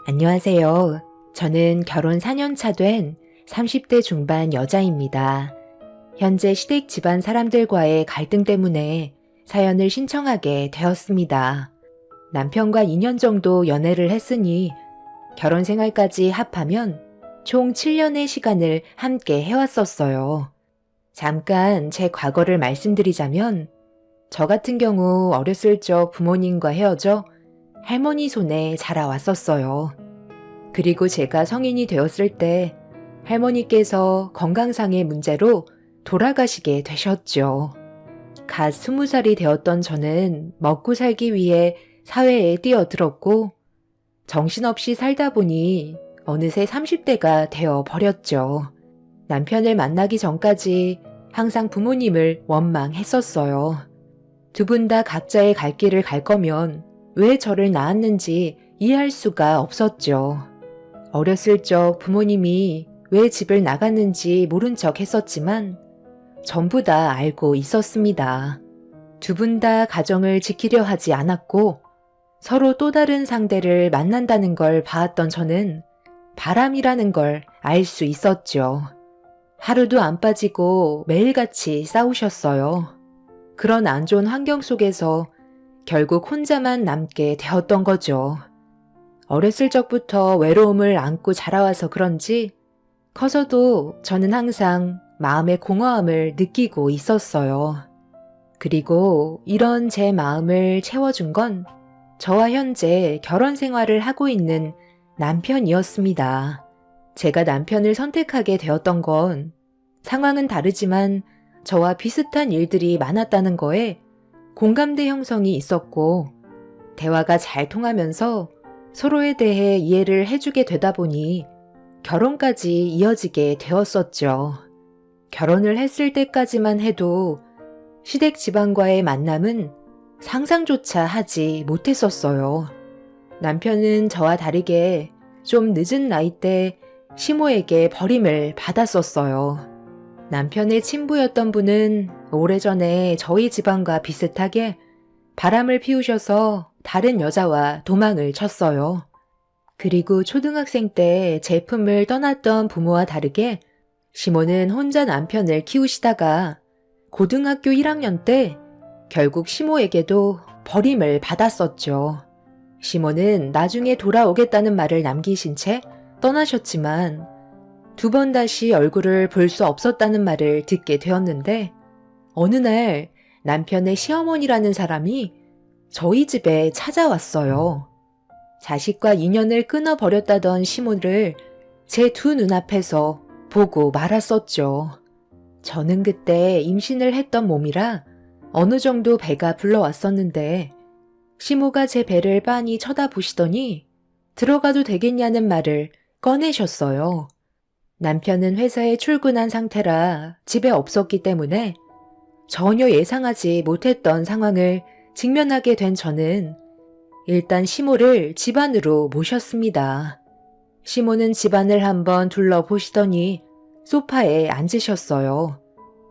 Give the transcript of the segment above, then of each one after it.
안녕하세요. 저는 결혼 4년 차 된 30대 중반 여자입니다. 현재 시댁 집안 사람들과의 갈등 때문에 사연을 신청하게 되었습니다. 남편과 2년 정도 연애를 했으니 결혼 생활까지 합하면 총 7년의 시간을 함께 해왔었어요. 잠깐 제 과거를 말씀드리자면 저 같은 경우 어렸을 적 부모님과 헤어져 할머니 손에 자라왔었어요. 그리고 제가 성인이 되었을 때 할머니께서 건강상의 문제로 돌아가시게 되셨죠. 갓 20살이 되었던 저는 먹고 살기 위해 사회에 뛰어들었고 정신없이 살다 보니 어느새 30대가 되어 버렸죠. 남편을 만나기 전까지 항상 부모님을 원망했었어요. 두 분 다 각자의 갈 길을 갈 거면 왜 저를 낳았는지 이해할 수가 없었죠. 어렸을 적 부모님이 왜 집을 나갔는지 모른 척 했었지만 전부 다 알고 있었습니다. 두 분 다 가정을 지키려 하지 않았고 서로 또 다른 상대를 만난다는 걸 봐왔던 저는 바람이라는 걸 알 수 있었죠. 하루도 안 빠지고 매일같이 싸우셨어요. 그런 안 좋은 환경 속에서 결국 혼자만 남게 되었던 거죠. 어렸을 적부터 외로움을 안고 자라와서 그런지 커서도 저는 항상 마음의 공허함을 느끼고 있었어요. 그리고 이런 제 마음을 채워준 건 저와 현재 결혼 생활을 하고 있는 남편이었습니다. 제가 남편을 선택하게 되었던 건 상황은 다르지만 저와 비슷한 일들이 많았다는 거에 공감대 형성이 있었고 대화가 잘 통하면서 서로에 대해 이해를 해주게 되다 보니 결혼까지 이어지게 되었었죠. 결혼을 했을 때까지만 해도 시댁 집안과의 만남은 상상조차 하지 못했었어요. 남편은 저와 다르게 좀 늦은 나이 때 시모에게 버림을 받았었어요. 남편의 친부였던 분은 오래전에 저희 집안과 비슷하게 바람을 피우셔서 다른 여자와 도망을 쳤어요. 그리고 초등학생 때 제 품을 떠났던 부모와 다르게 시모는 혼자 남편을 키우시다가 고등학교 1학년 때 결국 시모에게도 버림을 받았었죠. 시모는 나중에 돌아오겠다는 말을 남기신 채 떠나셨지만 두 번 다시 얼굴을 볼 수 없었다는 말을 듣게 되었는데 어느 날 남편의 시어머니라는 사람이 저희 집에 찾아왔어요. 자식과 인연을 끊어버렸다던 시모를 제 두 눈앞에서 보고 말았었죠. 저는 그때 임신을 했던 몸이라 어느 정도 배가 불러왔었는데 시모가 제 배를 빤히 쳐다보시더니 들어가도 되겠냐는 말을 꺼내셨어요. 남편은 회사에 출근한 상태라 집에 없었기 때문에 전혀 예상하지 못했던 상황을 직면하게 된 저는 일단 시모를 집 안으로 모셨습니다. 시모는 집안을 한번 둘러보시더니 소파에 앉으셨어요.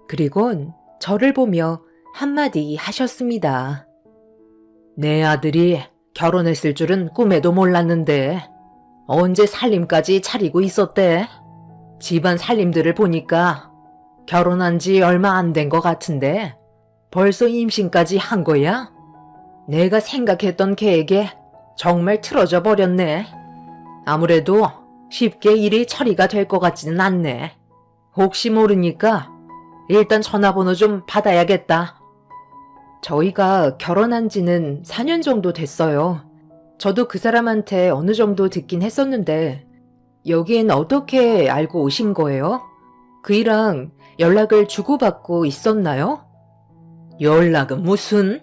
그리곤 저를 보며 한마디 하셨습니다. 내 아들이 결혼했을 줄은 꿈에도 몰랐는데 언제 살림까지 차리고 있었대? 집안 살림들을 보니까 결혼한 지 얼마 안 된 것 같은데 벌써 임신까지 한 거야? 내가 생각했던 계획에 정말 틀어져 버렸네. 아무래도 쉽게 일이 처리가 될 것 같지는 않네. 혹시 모르니까 일단 전화번호 좀 받아야겠다. 저희가 결혼한 지는 4년 정도 됐어요. 저도 그 사람한테 어느 정도 듣긴 했었는데 여기엔 어떻게 알고 오신 거예요? 그이랑 연락을 주고받고 있었나요? 연락은 무슨?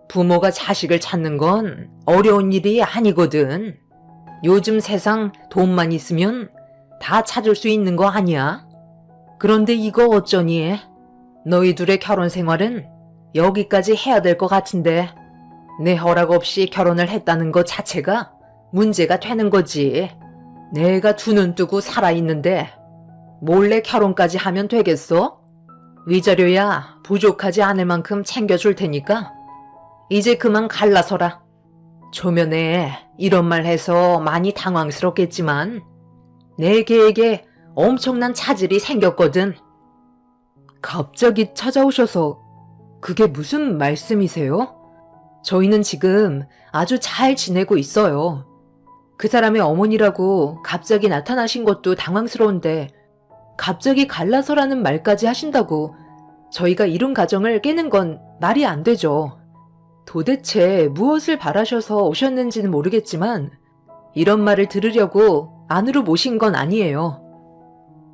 부모가 자식을 찾는 건 어려운 일이 아니거든. 요즘 세상 돈만 있으면 다 찾을 수 있는 거 아니야? 그런데 이거 어쩌니? 너희 둘의 결혼 생활은 여기까지 해야 될 것 같은데 내 허락 없이 결혼을 했다는 것 자체가 문제가 되는 거지. 내가 두 눈 뜨고 살아있는데 몰래 결혼까지 하면 되겠어? 위자료야 부족하지 않을 만큼 챙겨줄 테니까 이제 그만 갈라서라. 초면에 이런 말 해서 많이 당황스럽겠지만 내 계획에 엄청난 차질이 생겼거든. 갑자기 찾아오셔서 그게 무슨 말씀이세요? 저희는 지금 아주 잘 지내고 있어요. 그 사람의 어머니라고 갑자기 나타나신 것도 당황스러운데 갑자기 갈라서라는 말까지 하신다고 저희가 이룬 가정을 깨는 건 말이 안 되죠. 도대체 무엇을 바라셔서 오셨는지는 모르겠지만 이런 말을 들으려고 안으로 모신 건 아니에요.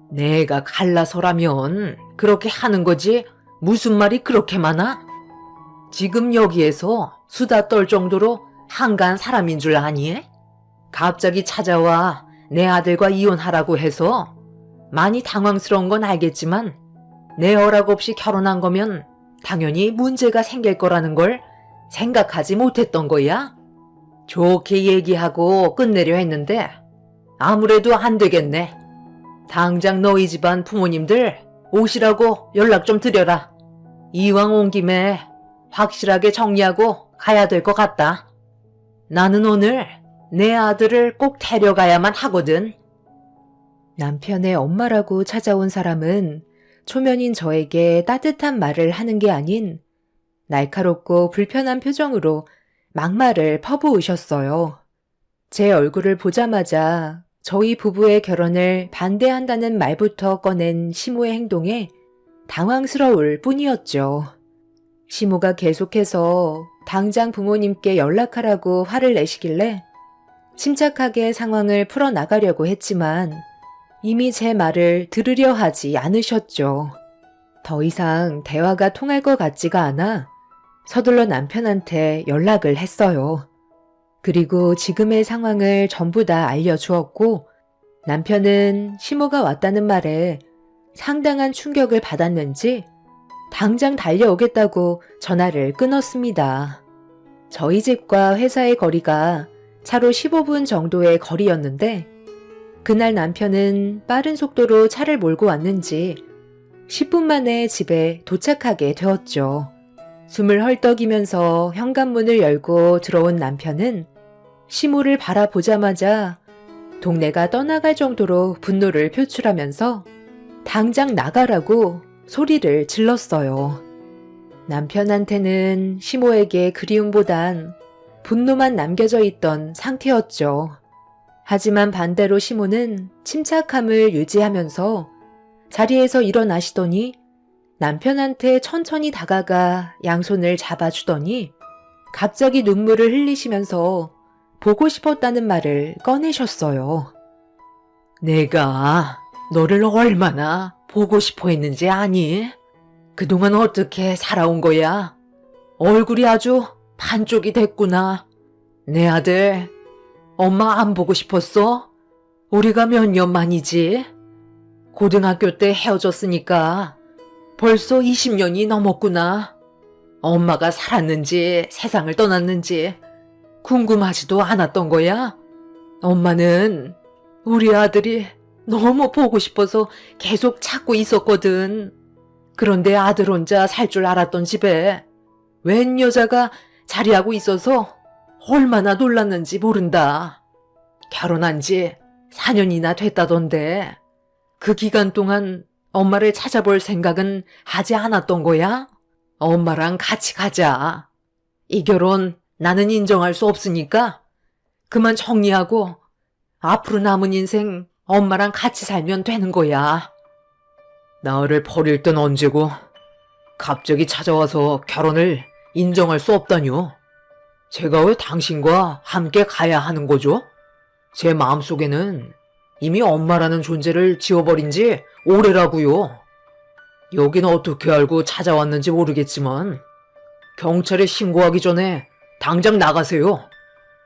내가 갈라서라면 그렇게 하는 거지 무슨 말이 그렇게 많아? 지금 여기에서 수다 떨 정도로 한가한 사람인 줄 아니? 갑자기 찾아와 내 아들과 이혼하라고 해서 많이 당황스러운 건 알겠지만 내 허락 없이 결혼한 거면 당연히 문제가 생길 거라는 걸 생각하지 못했던 거야? 좋게 얘기하고 끝내려 했는데 아무래도 안 되겠네. 당장 너희 집안 부모님들 오시라고 연락 좀 드려라. 이왕 온 김에 확실하게 정리하고 가야 될 것 같다. 나는 오늘 내 아들을 꼭 데려가야만 하거든. 남편의 엄마라고 찾아온 사람은 초면인 저에게 따뜻한 말을 하는 게 아닌 날카롭고 불편한 표정으로 막말을 퍼부으셨어요. 제 얼굴을 보자마자 저희 부부의 결혼을 반대한다는 말부터 꺼낸 시모의 행동에 당황스러울 뿐이었죠. 시모가 계속해서 당장 부모님께 연락하라고 화를 내시길래 침착하게 상황을 풀어나가려고 했지만 이미 제 말을 들으려 하지 않으셨죠. 더 이상 대화가 통할 것 같지가 않아 서둘러 남편한테 연락을 했어요. 그리고 지금의 상황을 전부 다 알려주었고 남편은 시모가 왔다는 말에 상당한 충격을 받았는지 당장 달려오겠다고 전화를 끊었습니다. 저희 집과 회사의 거리가 차로 15분 정도의 거리였는데 그날 남편은 빠른 속도로 차를 몰고 왔는지 10분 만에 집에 도착하게 되었죠. 숨을 헐떡이면서 현관문을 열고 들어온 남편은 시모를 바라보자마자 동네가 떠나갈 정도로 분노를 표출하면서 당장 나가라고 소리를 질렀어요. 남편한테는 시모에게 그리움보단 분노만 남겨져 있던 상태였죠. 하지만 반대로 시모는 침착함을 유지하면서 자리에서 일어나시더니 남편한테 천천히 다가가 양손을 잡아주더니 갑자기 눈물을 흘리시면서 보고 싶었다는 말을 꺼내셨어요. 내가 너를 얼마나 보고 싶어 했는지 아니? 그동안 어떻게 살아온 거야? 얼굴이 아주 반쪽이 됐구나. 내 아들, 엄마 안 보고 싶었어? 우리가 몇 년 만이지? 고등학교 때 헤어졌으니까 벌써 20년이 넘었구나. 엄마가 살았는지 세상을 떠났는지 궁금하지도 않았던 거야? 엄마는 우리 아들이 너무 보고 싶어서 계속 찾고 있었거든. 그런데 아들 혼자 살 줄 알았던 집에 웬 여자가 자리하고 있어서 얼마나 놀랐는지 모른다. 결혼한 지 4년이나 됐다던데 그 기간 동안 엄마를 찾아볼 생각은 하지 않았던 거야? 엄마랑 같이 가자. 이 결혼 나는 인정할 수 없으니까 그만 정리하고 앞으로 남은 인생 엄마랑 같이 살면 되는 거야. 나를 버릴 땐 언제고 갑자기 찾아와서 결혼을 인정할 수 없다뇨. 제가 왜 당신과 함께 가야 하는 거죠? 제 마음속에는 이미 엄마라는 존재를 지워버린 지 오래라고요. 여긴 어떻게 알고 찾아왔는지 모르겠지만 경찰에 신고하기 전에 당장 나가세요.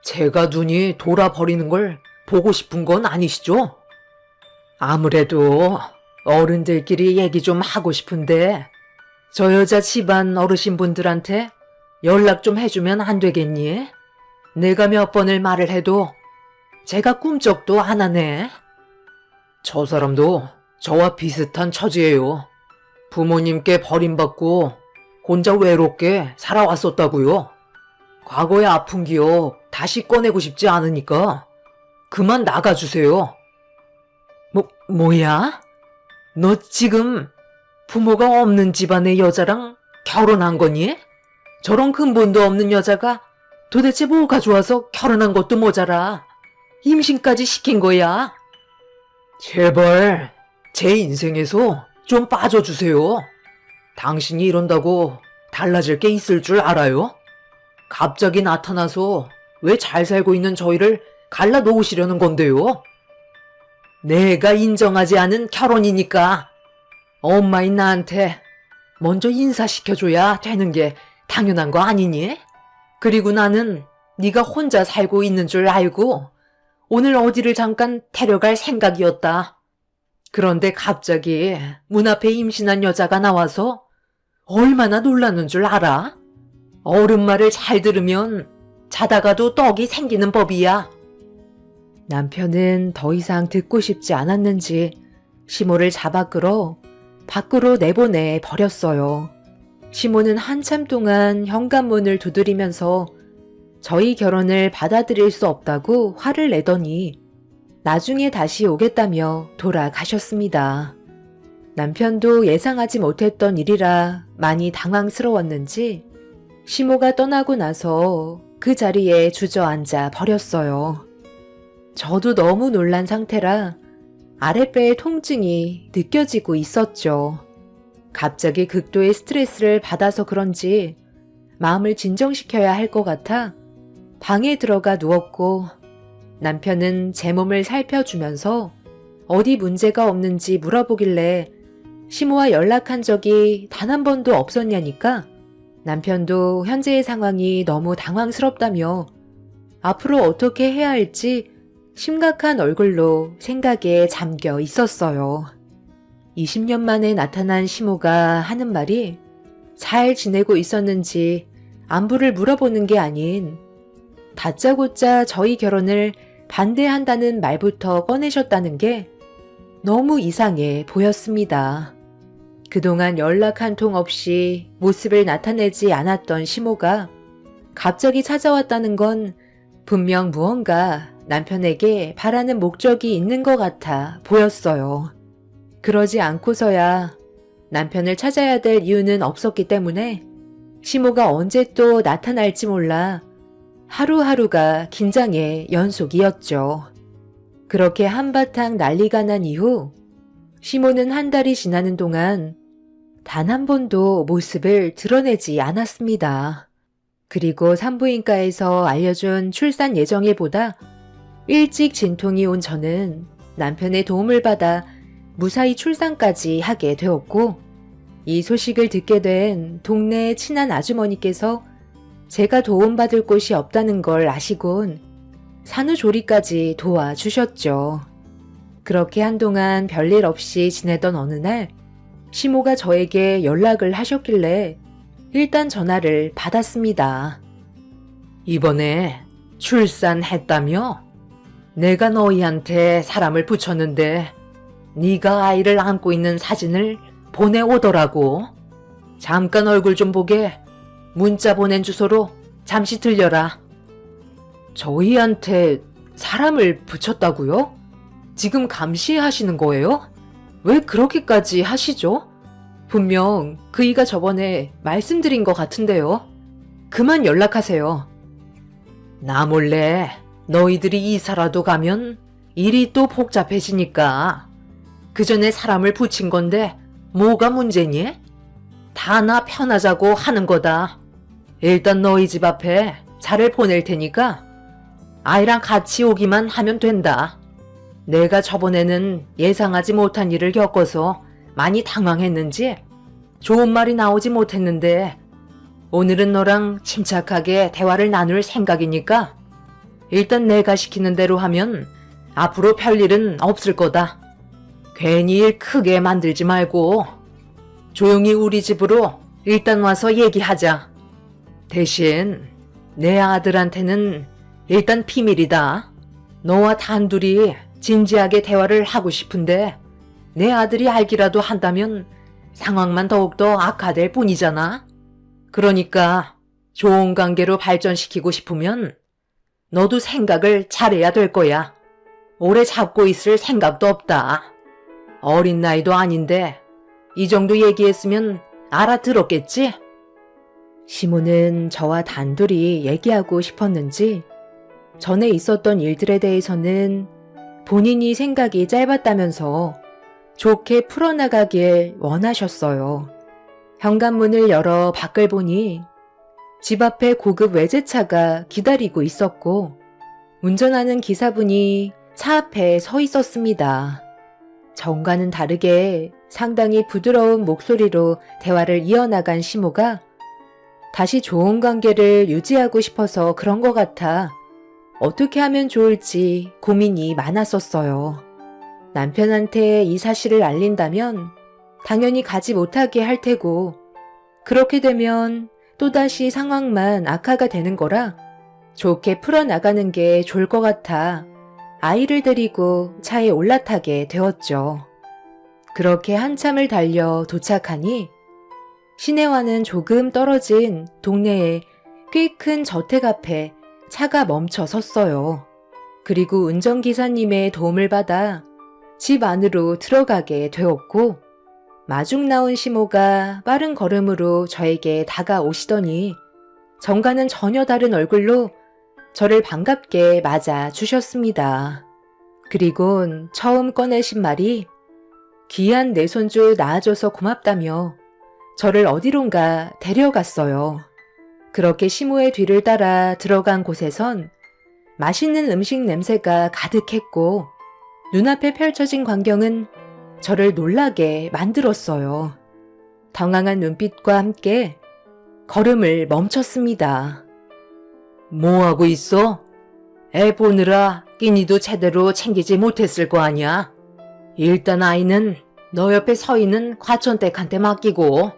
제가 눈이 돌아버리는 걸 보고 싶은 건 아니시죠? 아무래도 어른들끼리 얘기 좀 하고 싶은데 저 여자 집안 어르신분들한테 연락 좀 해주면 안 되겠니? 내가 몇 번을 말을 해도 제가 꿈쩍도 안 하네. 저 사람도 저와 비슷한 처지예요. 부모님께 버림받고 혼자 외롭게 살아왔었다고요. 과거의 아픈 기억 다시 꺼내고 싶지 않으니까 그만 나가주세요. 뭐야? 너 지금 부모가 없는 집안의 여자랑 결혼한 거니? 저런 근본도 없는 여자가 도대체 뭐가 좋아서 결혼한 것도 모자라 임신까지 시킨 거야? 제발 제 인생에서 좀 빠져주세요. 당신이 이런다고 달라질 게 있을 줄 알아요? 갑자기 나타나서 왜 잘 살고 있는 저희를 갈라놓으시려는 건데요? 내가 인정하지 않은 결혼이니까 엄마인 나한테 먼저 인사시켜줘야 되는 게 당연한 거 아니니? 그리고 나는 네가 혼자 살고 있는 줄 알고 오늘 어디를 잠깐 데려갈 생각이었다. 그런데 갑자기 문 앞에 임신한 여자가 나와서 얼마나 놀라는 줄 알아? 어른 말을 잘 들으면 자다가도 떡이 생기는 법이야. 남편은 더 이상 듣고 싶지 않았는지 시모를 잡아 끌어 밖으로 내보내 버렸어요. 시모는 한참 동안 현관문을 두드리면서 저희 결혼을 받아들일 수 없다고 화를 내더니 나중에 다시 오겠다며 돌아가셨습니다. 남편도 예상하지 못했던 일이라 많이 당황스러웠는지 시모가 떠나고 나서 그 자리에 주저앉아 버렸어요. 저도 너무 놀란 상태라 아랫배의 통증이 느껴지고 있었죠. 갑자기 극도의 스트레스를 받아서 그런지 마음을 진정시켜야 할 것 같아 방에 들어가 누웠고 남편은 제 몸을 살펴주면서 어디 문제가 없는지 물어보길래 시모와 연락한 적이 단 한 번도 없었냐니까 남편도 현재의 상황이 너무 당황스럽다며 앞으로 어떻게 해야 할지 심각한 얼굴로 생각에 잠겨 있었어요. 20년 만에 나타난 시모가 하는 말이 잘 지내고 있었는지 안부를 물어보는 게 아닌 다짜고짜 저희 결혼을 반대한다는 말부터 꺼내셨다는 게 너무 이상해 보였습니다. 그동안 연락 한 통 없이 모습을 나타내지 않았던 시모가 갑자기 찾아왔다는 건 분명 무언가 남편에게 바라는 목적이 있는 것 같아 보였어요. 그러지 않고서야 남편을 찾아야 될 이유는 없었기 때문에 시모가 언제 또 나타날지 몰라 하루하루가 긴장의 연속이었죠. 그렇게 한바탕 난리가 난 이후 시모는 한 달이 지나는 동안 단 한 번도 모습을 드러내지 않았습니다. 그리고 산부인과에서 알려준 출산 예정일보다 일찍 진통이 온 저는 남편의 도움을 받아 무사히 출산까지 하게 되었고 이 소식을 듣게 된 동네 친한 아주머니께서 제가 도움받을 곳이 없다는 걸 아시곤 산후조리까지 도와주셨죠. 그렇게 한동안 별일 없이 지내던 어느 날 시모가 저에게 연락을 하셨길래 일단 전화를 받았습니다. 이번에 출산했다며? 내가 너희한테 사람을 붙였는데 네가 아이를 안고 있는 사진을 보내오더라고. 잠깐 얼굴 좀 보게 문자 보낸 주소로 잠시 들려라. 저희한테 사람을 붙였다고요? 지금 감시하시는 거예요? 왜 그렇게까지 하시죠? 분명 그이가 저번에 말씀드린 것 같은데요. 그만 연락하세요. 나 몰래 너희들이 이사라도 가면 일이 또 복잡해지니까 그 전에 사람을 붙인 건데 뭐가 문제니? 다 나 편하자고 하는 거다. 일단 너희 집 앞에 차를 보낼 테니까 아이랑 같이 오기만 하면 된다. 내가 저번에는 예상하지 못한 일을 겪어서 많이 당황했는지 좋은 말이 나오지 못했는데 오늘은 너랑 침착하게 대화를 나눌 생각이니까 일단 내가 시키는 대로 하면 앞으로 별일은 없을 거다. 괜히 일 크게 만들지 말고 조용히 우리 집으로 일단 와서 얘기하자. 대신 내 아들한테는 일단 비밀이다. 너와 단둘이 진지하게 대화를 하고 싶은데 내 아들이 알기라도 한다면 상황만 더욱더 악화될 뿐이잖아. 그러니까 좋은 관계로 발전시키고 싶으면 너도 생각을 잘해야 될 거야. 오래 잡고 있을 생각도 없다. 어린 나이도 아닌데 이 정도 얘기했으면 알아들었겠지? 시모는 저와 단둘이 얘기하고 싶었는지 전에 있었던 일들에 대해서는 본인이 생각이 짧았다면서 좋게 풀어나가길 원하셨어요. 현관문을 열어 밖을 보니 집 앞에 고급 외제차가 기다리고 있었고 운전하는 기사분이 차 앞에 서 있었습니다. 전과는 다르게 상당히 부드러운 목소리로 대화를 이어나간 시모가 다시 좋은 관계를 유지하고 싶어서 그런 것 같아 어떻게 하면 좋을지 고민이 많았었어요. 남편한테 이 사실을 알린다면 당연히 가지 못하게 할 테고 그렇게 되면 또다시 상황만 악화가 되는 거라 좋게 풀어나가는 게 좋을 것 같아 아이를 데리고 차에 올라타게 되었죠. 그렇게 한참을 달려 도착하니 시내와는 조금 떨어진 동네에 꽤 큰 저택 앞에 차가 멈춰 섰어요. 그리고 운전기사님의 도움을 받아 집 안으로 들어가게 되었고 마중 나온 시모가 빠른 걸음으로 저에게 다가오시더니 전과는 전혀 다른 얼굴로 저를 반갑게 맞아 주셨습니다. 그리곤 처음 꺼내신 말이 귀한 내 손주 낳아줘서 고맙다며 저를 어디론가 데려갔어요. 그렇게 시모의 뒤를 따라 들어간 곳에선 맛있는 음식 냄새가 가득했고 눈앞에 펼쳐진 광경은 저를 놀라게 만들었어요. 당황한 눈빛과 함께 걸음을 멈췄습니다. 뭐하고 있어? 애 보느라 끼니도 제대로 챙기지 못했을 거 아니야? 일단 아이는 너 옆에 서 있는 과천댁한테 맡기고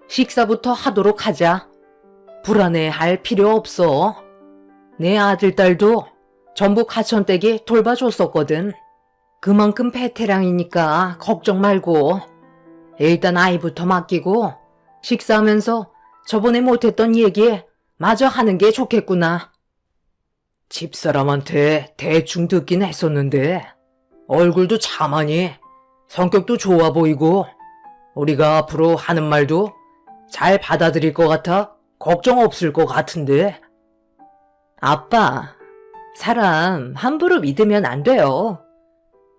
식사부터 하도록 하자. 불안해할 필요 없어. 내 아들, 딸도 전부 과천댁이 돌봐줬었거든. 그만큼 베테랑이니까 걱정 말고 일단 아이부터 맡기고 식사하면서 저번에 못했던 얘기 마저 하는 게 좋겠구나. 집사람한테 대충 듣긴 했었는데 얼굴도 참하니 성격도 좋아 보이고 우리가 앞으로 하는 말도 잘 받아들일 것 같아 걱정 없을 것 같은데. 아빠, 사람 함부로 믿으면 안 돼요.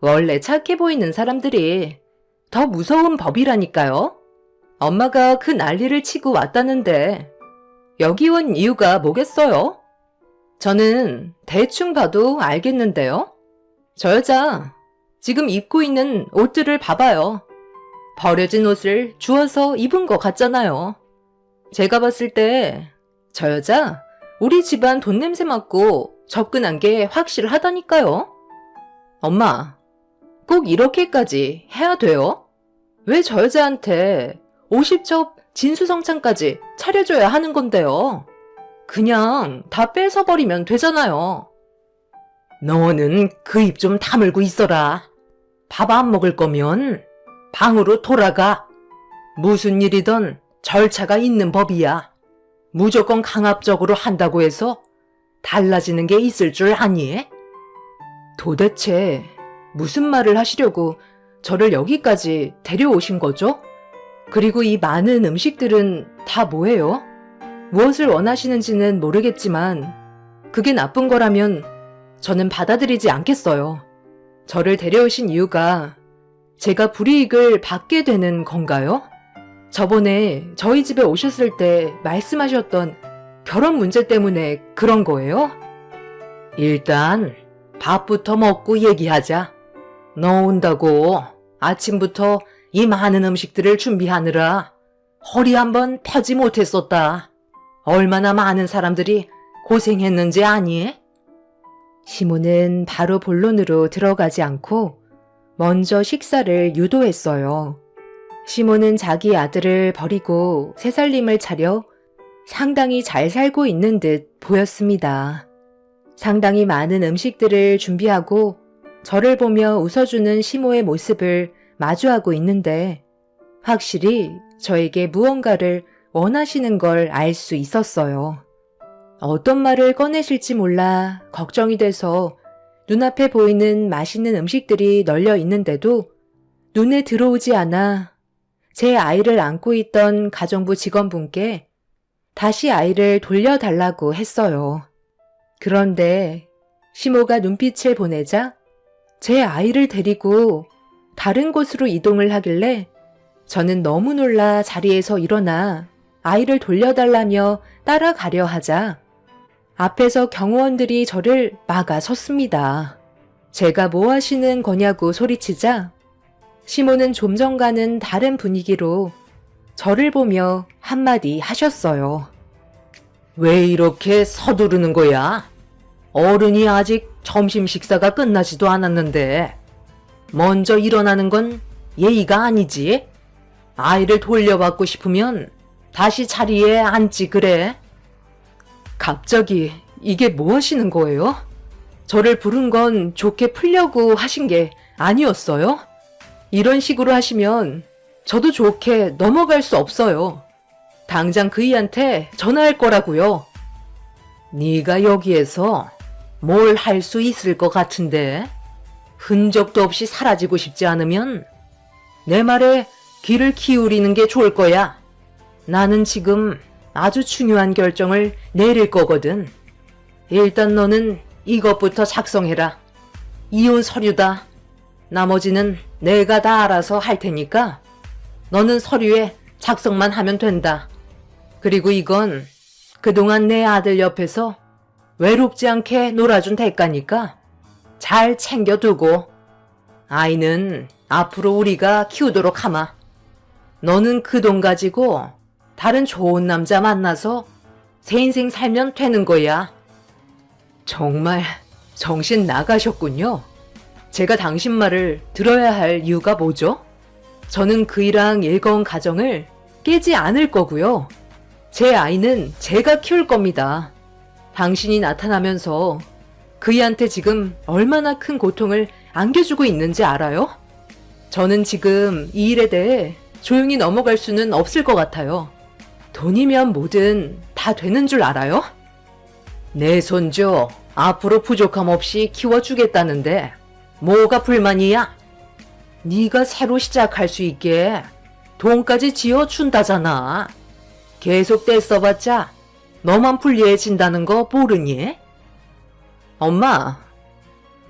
원래 착해 보이는 사람들이 더 무서운 법이라니까요. 엄마가 그 난리를 치고 왔다는데 여기 온 이유가 뭐겠어요? 저는 대충 봐도 알겠는데요. 저 여자 지금 입고 있는 옷들을 봐봐요. 버려진 옷을 주워서 입은 것 같잖아요. 제가 봤을 때 저 여자 우리 집안 돈 냄새 맡고 접근한 게 확실하다니까요. 엄마, 꼭 이렇게까지 해야 돼요? 왜 저 여자한테 50첩 진수성찬까지 차려줘야 하는 건데요? 그냥 다 뺏어버리면 되잖아요. 너는 그 입 좀 다물고 있어라. 밥 안 먹을 거면 방으로 돌아가. 무슨 일이든 절차가 있는 법이야. 무조건 강압적으로 한다고 해서 달라지는 게 있을 줄 아니? 도대체 무슨 말을 하시려고 저를 여기까지 데려오신 거죠? 그리고 이 많은 음식들은 다 뭐예요? 무엇을 원하시는지는 모르겠지만 그게 나쁜 거라면 저는 받아들이지 않겠어요. 저를 데려오신 이유가 제가 불이익을 받게 되는 건가요? 저번에 저희 집에 오셨을 때 말씀하셨던 결혼 문제 때문에 그런 거예요? 일단 밥부터 먹고 얘기하자. 너 온다고 아침부터 이 많은 음식들을 준비하느라 허리 한번 펴지 못했었다. 얼마나 많은 사람들이 고생했는지 아니? 시모는 바로 본론으로 들어가지 않고 먼저 식사를 유도했어요. 시모는 자기 아들을 버리고 새살림을 차려 상당히 잘 살고 있는 듯 보였습니다. 상당히 많은 음식들을 준비하고 저를 보며 웃어주는 시모의 모습을 마주하고 있는데 확실히 저에게 무언가를 원하시는 걸 알 수 있었어요. 어떤 말을 꺼내실지 몰라 걱정이 돼서 눈앞에 보이는 맛있는 음식들이 널려 있는데도 눈에 들어오지 않아 제 아이를 안고 있던 가정부 직원분께 다시 아이를 돌려달라고 했어요. 그런데 시모가 눈빛을 보내자 제 아이를 데리고 다른 곳으로 이동을 하길래 저는 너무 놀라 자리에서 일어나 아이를 돌려달라며 따라가려 하자 앞에서 경호원들이 저를 막아섰습니다. 제가 뭐 하시는 거냐고 소리치자 시모는 좀 전과는 다른 분위기로 저를 보며 한마디 하셨어요. 왜 이렇게 서두르는 거야? 어른이 아직 점심 식사가 끝나지도 않았는데 먼저 일어나는 건 예의가 아니지. 아이를 돌려받고 싶으면 다시 자리에 앉지 그래. 갑자기 이게 뭐 하시는 거예요? 저를 부른 건 좋게 풀려고 하신 게 아니었어요? 이런 식으로 하시면 저도 좋게 넘어갈 수 없어요. 당장 그이한테 전화할 거라고요. 네가 여기에서 뭘 할 수 있을 것 같은데 흔적도 없이 사라지고 싶지 않으면 내 말에 귀를 기울이는 게 좋을 거야. 나는 지금 아주 중요한 결정을 내릴 거거든. 일단 너는 이것부터 작성해라. 이혼 서류다. 나머지는 내가 다 알아서 할 테니까 너는 서류에 작성만 하면 된다. 그리고 이건 그동안 내 아들 옆에서 외롭지 않게 놀아준 대가니까 잘 챙겨두고 아이는 앞으로 우리가 키우도록 하마. 너는 그 돈 가지고 다른 좋은 남자 만나서 새 인생 살면 되는 거야. 정말 정신 나가셨군요. 제가 당신 말을 들어야 할 이유가 뭐죠? 저는 그이랑 일거운 가정을 깨지 않을 거고요. 제 아이는 제가 키울 겁니다. 당신이 나타나면서 그이한테 지금 얼마나 큰 고통을 안겨주고 있는지 알아요? 저는 지금 이 일에 대해 조용히 넘어갈 수는 없을 것 같아요. 돈이면 뭐든 다 되는 줄 알아요? 내 손주 앞으로 부족함 없이 키워주겠다는데 뭐가 불만이야? 네가 새로 시작할 수 있게 돈까지 지어준다잖아. 계속 떼써봤자 너만 불리해진다는 거 모르니? 엄마,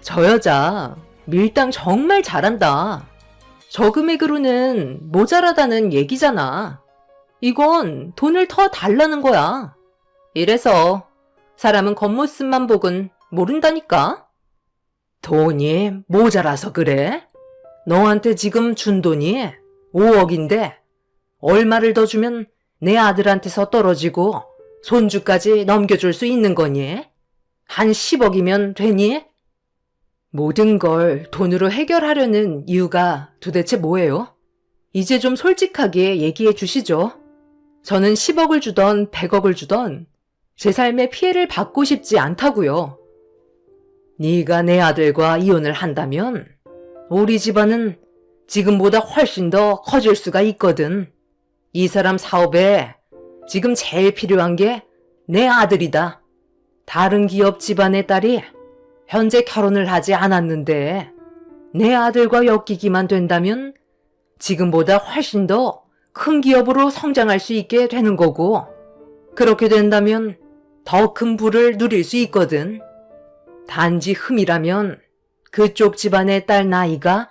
저 여자 밀당 정말 잘한다. 저 금액으로는 모자라다는 얘기잖아. 이건 돈을 더 달라는 거야. 이래서 사람은 겉모습만 보곤 모른다니까? 돈이 모자라서 그래? 너한테 지금 준 돈이 5억인데 얼마를 더 주면 내 아들한테서 떨어지고 손주까지 넘겨줄 수 있는 거니? 한 10억이면 되니? 모든 걸 돈으로 해결하려는 이유가 도대체 뭐예요? 이제 좀 솔직하게 얘기해 주시죠. 저는 10억을 주던 100억을 주던 제 삶에 피해를 받고 싶지 않다고요. 네가 내 아들과 이혼을 한다면 우리 집안은 지금보다 훨씬 더 커질 수가 있거든. 이 사람 사업에 지금 제일 필요한 게 내 아들이다. 다른 기업 집안의 딸이 현재 결혼을 하지 않았는데 내 아들과 엮이기만 된다면 지금보다 훨씬 더 큰 기업으로 성장할 수 있게 되는 거고 그렇게 된다면 더 큰 부를 누릴 수 있거든. 단지 흠이라면 그쪽 집안의 딸 나이가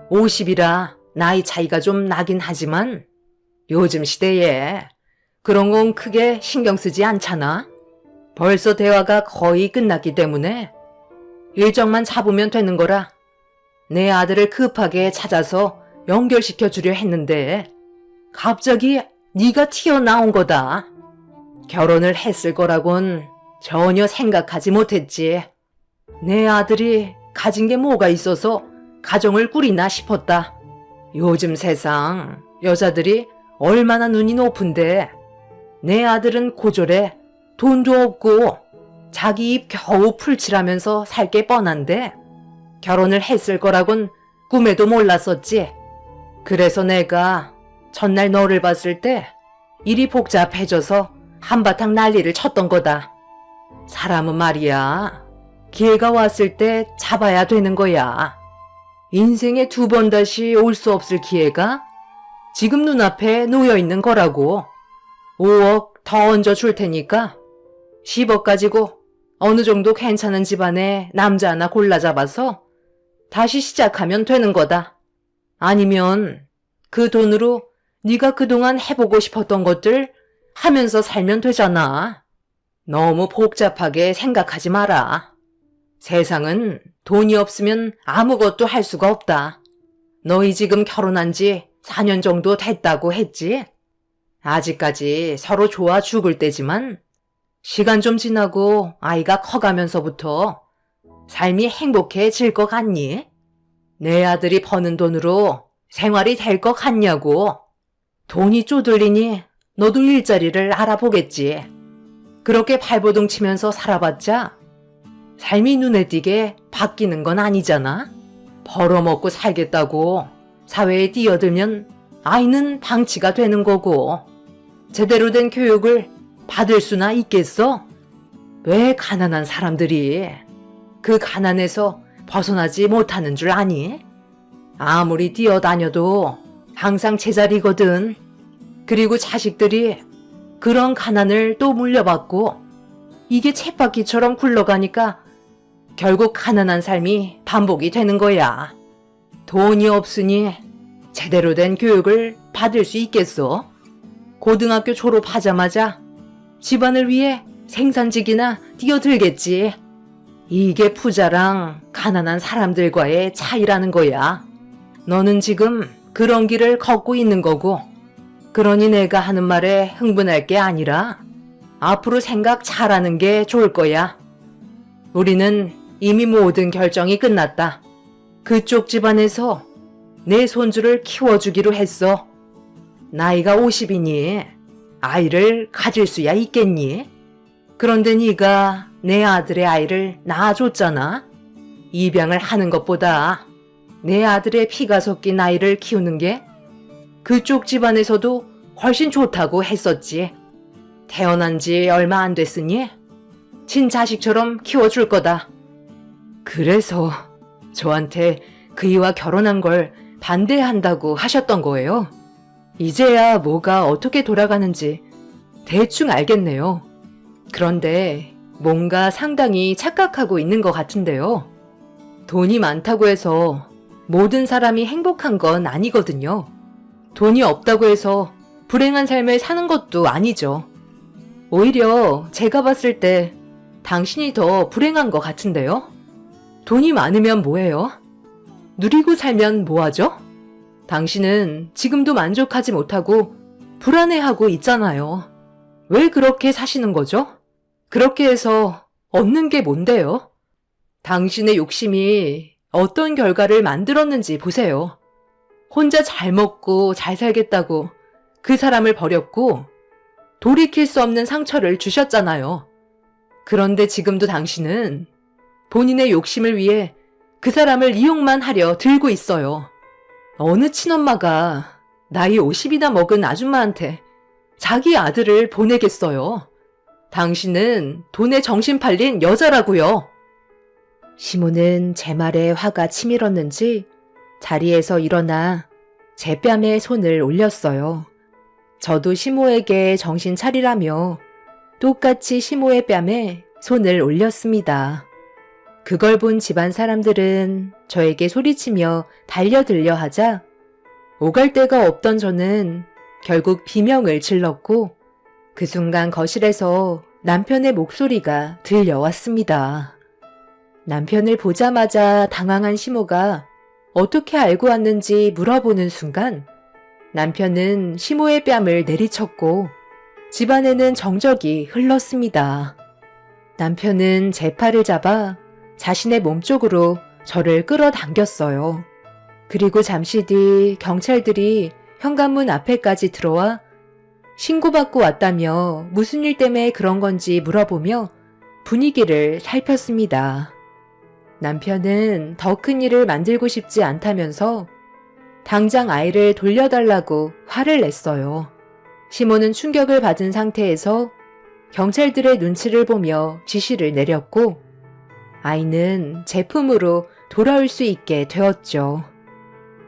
50이라 나이 차이가 좀 나긴 하지만 요즘 시대에 그런 건 크게 신경 쓰지 않잖아. 벌써 대화가 거의 끝났기 때문에 일정만 잡으면 되는 거라 내 아들을 급하게 찾아서 연결시켜 주려 했는데 갑자기 네가 튀어나온 거다. 결혼을 했을 거라곤 전혀 생각하지 못했지. 내 아들이 가진 게 뭐가 있어서 가정을 꾸리나 싶었다. 요즘 세상 여자들이 얼마나 눈이 높은데 내 아들은 고졸에 돈도 없고 자기 입 겨우 풀칠하면서 살 게 뻔한데 결혼을 했을 거라곤 꿈에도 몰랐었지. 그래서 내가 첫날 너를 봤을 때 일이 복잡해져서 한바탕 난리를 쳤던 거다. 사람은 말이야, 기회가 왔을 때 잡아야 되는 거야. 인생에 2번 다시 올 수 없을 기회가 지금 눈앞에 놓여 있는 거라고. 5억 더 얹어 줄 테니까 10억 가지고 어느 정도 괜찮은 집안에 남자 하나 골라 잡아서 다시 시작하면 되는 거다. 아니면 그 돈으로 네가 그동안 해보고 싶었던 것들 하면서 살면 되잖아. 너무 복잡하게 생각하지 마라. 세상은 돈이 없으면 아무것도 할 수가 없다. 너희 지금 결혼한 지 4년 정도 됐다고 했지? 아직까지 서로 좋아 죽을 때지만 시간 좀 지나고 아이가 커가면서부터 삶이 행복해질 것 같니? 내 아들이 버는 돈으로 생활이 될 것 같냐고. 돈이 쪼들리니 너도 일자리를 알아보겠지. 그렇게 발버둥 치면서 살아봤자 삶이 눈에 띄게 바뀌는 건 아니잖아. 벌어먹고 살겠다고 사회에 뛰어들면 아이는 방치가 되는 거고, 제대로 된 교육을 받을 수나 있겠어? 왜 가난한 사람들이 그 가난에서 벗어나지 못하는 줄 아니? 아무리 뛰어다녀도 항상 제자리거든. 그리고 자식들이 그런 가난을 또 물려받고 이게 쳇바퀴처럼 굴러가니까 결국 가난한 삶이 반복이 되는 거야. 돈이 없으니 제대로 된 교육을 받을 수 있겠어? 고등학교 졸업하자마자 집안을 위해 생산직이나 뛰어들겠지. 이게 부자랑 가난한 사람들과의 차이라는 거야. 너는 지금 그런 길을 걷고 있는 거고, 그러니 내가 하는 말에 흥분할 게 아니라 앞으로 생각 잘하는 게 좋을 거야. 우리는 이미 모든 결정이 끝났다. 그쪽 집안에서 내 손주를 키워주기로 했어. 나이가 50이니 아이를 가질 수야 있겠니? 그런데 네가 내 아들의 아이를 낳아줬잖아. 입양을 하는 것보다 내 아들의 피가 섞인 아이를 키우는 게 그쪽 집안에서도 훨씬 좋다고 했었지. 태어난 지 얼마 안 됐으니 친자식처럼 키워줄 거다. 그래서 저한테 그이와 결혼한 걸 반대한다고 하셨던 거예요. 이제야 뭐가 어떻게 돌아가는지 대충 알겠네요. 그런데 뭔가 상당히 착각하고 있는 것 같은데요. 돈이 많다고 해서 모든 사람이 행복한 건 아니거든요. 돈이 없다고 해서 불행한 삶을 사는 것도 아니죠. 오히려 제가 봤을 때 당신이 더 불행한 것 같은데요. 돈이 많으면 뭐해요? 누리고 살면 뭐하죠? 당신은 지금도 만족하지 못하고 불안해하고 있잖아요. 왜 그렇게 사시는 거죠? 그렇게 해서 얻는 게 뭔데요? 당신의 욕심이 어떤 결과를 만들었는지 보세요. 혼자 잘 먹고 잘 살겠다고 그 사람을 버렸고 돌이킬 수 없는 상처를 주셨잖아요. 그런데 지금도 당신은 본인의 욕심을 위해 그 사람을 이용만 하려 들고 있어요. 어느 친엄마가 나이 50이나 먹은 아줌마한테 자기 아들을 보내겠어요. 당신은 돈에 정신 팔린 여자라고요. 시모는 제 말에 화가 치밀었는지 자리에서 일어나 제 뺨에 손을 올렸어요. 저도 시모에게 정신 차리라며 똑같이 시모의 뺨에 손을 올렸습니다. 그걸 본 집안 사람들은 저에게 소리치며 달려들려 하자 오갈 데가 없던 저는 결국 비명을 질렀고 그 순간 거실에서 남편의 목소리가 들려왔습니다. 남편을 보자마자 당황한 시모가 어떻게 알고 왔는지 물어보는 순간 남편은 시모의 뺨을 내리쳤고 집안에는 정적이 흘렀습니다. 남편은 제 팔을 잡아 자신의 몸쪽으로 저를 끌어당겼어요. 그리고 잠시 뒤 경찰들이 현관문 앞에까지 들어와 신고받고 왔다며 무슨 일 때문에 그런 건지 물어보며 분위기를 살폈습니다. 남편은 더 큰 일을 만들고 싶지 않다면서 당장 아이를 돌려달라고 화를 냈어요. 시모는 충격을 받은 상태에서 경찰들의 눈치를 보며 지시를 내렸고 아이는 제품으로 돌아올 수 있게 되었죠.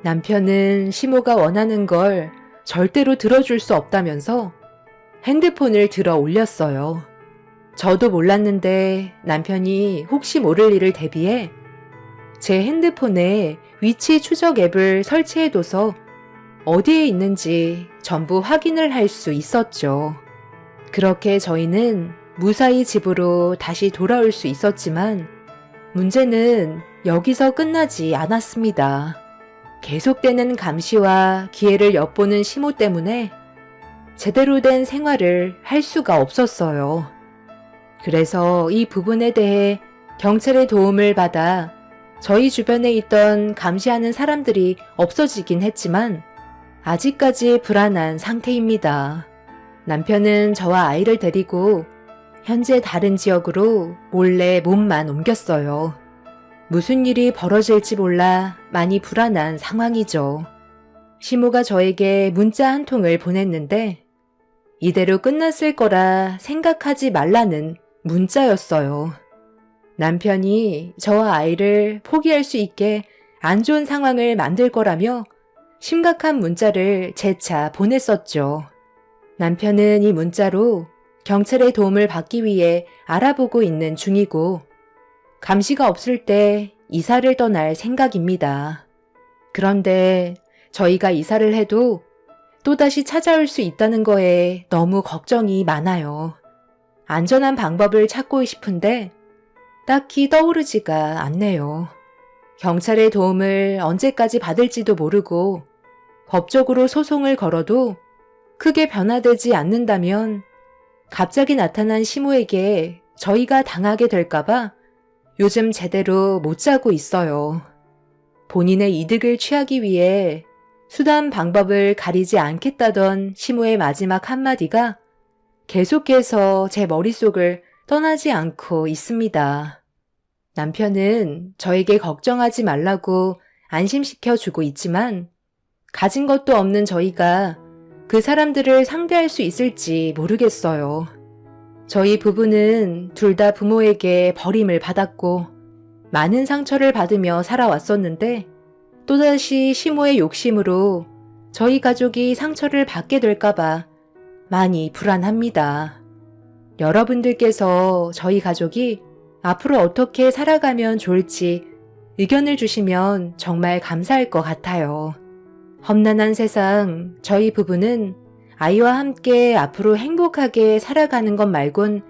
남편은 시모가 원하는 걸 절대로 들어줄 수 없다면서 핸드폰을 들어 올렸어요. 저도 몰랐는데 남편이 혹시 모를 일을 대비해 제 핸드폰에 위치 추적 앱을 설치해둬서 어디에 있는지 전부 확인을 할 수 있었죠. 그렇게 저희는 무사히 집으로 다시 돌아올 수 있었지만 문제는 여기서 끝나지 않았습니다. 계속되는 감시와 기회를 엿보는 시모 때문에 제대로 된 생활을 할 수가 없었어요. 그래서 이 부분에 대해 경찰의 도움을 받아 저희 주변에 있던 감시하는 사람들이 없어지긴 했지만 아직까지 불안한 상태입니다. 남편은 저와 아이를 데리고 현재 다른 지역으로 몰래 몸만 옮겼어요. 무슨 일이 벌어질지 몰라 많이 불안한 상황이죠. 시모가 저에게 문자 한 통을 보냈는데 이대로 끝났을 거라 생각하지 말라는 문자였어요. 남편이 저와 아이를 포기할 수 있게 안 좋은 상황을 만들 거라며 심각한 문자를 재차 보냈었죠. 남편은 이 문자로 경찰의 도움을 받기 위해 알아보고 있는 중이고 감시가 없을 때 이사를 떠날 생각입니다. 그런데 저희가 이사를 해도 또다시 찾아올 수 있다는 거에 너무 걱정이 많아요. 안전한 방법을 찾고 싶은데 딱히 떠오르지가 않네요. 경찰의 도움을 언제까지 받을지도 모르고 법적으로 소송을 걸어도 크게 변화되지 않는다면 갑자기 나타난 시모에게 저희가 당하게 될까봐 요즘 제대로 못 자고 있어요. 본인의 이득을 취하기 위해 수단 방법을 가리지 않겠다던 시모의 마지막 한마디가 계속해서 제 머릿속을 떠나지 않고 있습니다. 남편은 저에게 걱정하지 말라고 안심시켜 주고 있지만 가진 것도 없는 저희가 그 사람들을 상대할 수 있을지 모르겠어요. 저희 부부는 둘 다 부모에게 버림을 받았고 많은 상처를 받으며 살아왔었는데 또다시 시모의 욕심으로 저희 가족이 상처를 받게 될까봐 많이 불안합니다. 여러분들께서 저희 가족이 앞으로 어떻게 살아가면 좋을지 의견을 주시면 정말 감사할 것 같아요. 험난한 세상, 저희 부부는 아이와 함께 앞으로 행복하게 살아가는 것 말곤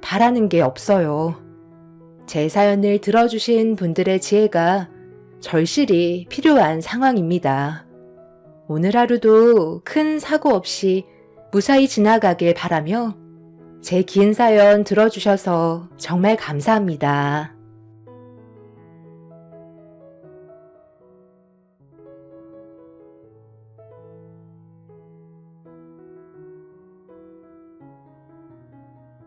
바라는 게 없어요. 제 사연을 들어주신 분들의 지혜가 절실히 필요한 상황입니다. 오늘 하루도 큰 사고 없이 무사히 지나가길 바라며 제 긴 사연 들어주셔서 정말 감사합니다.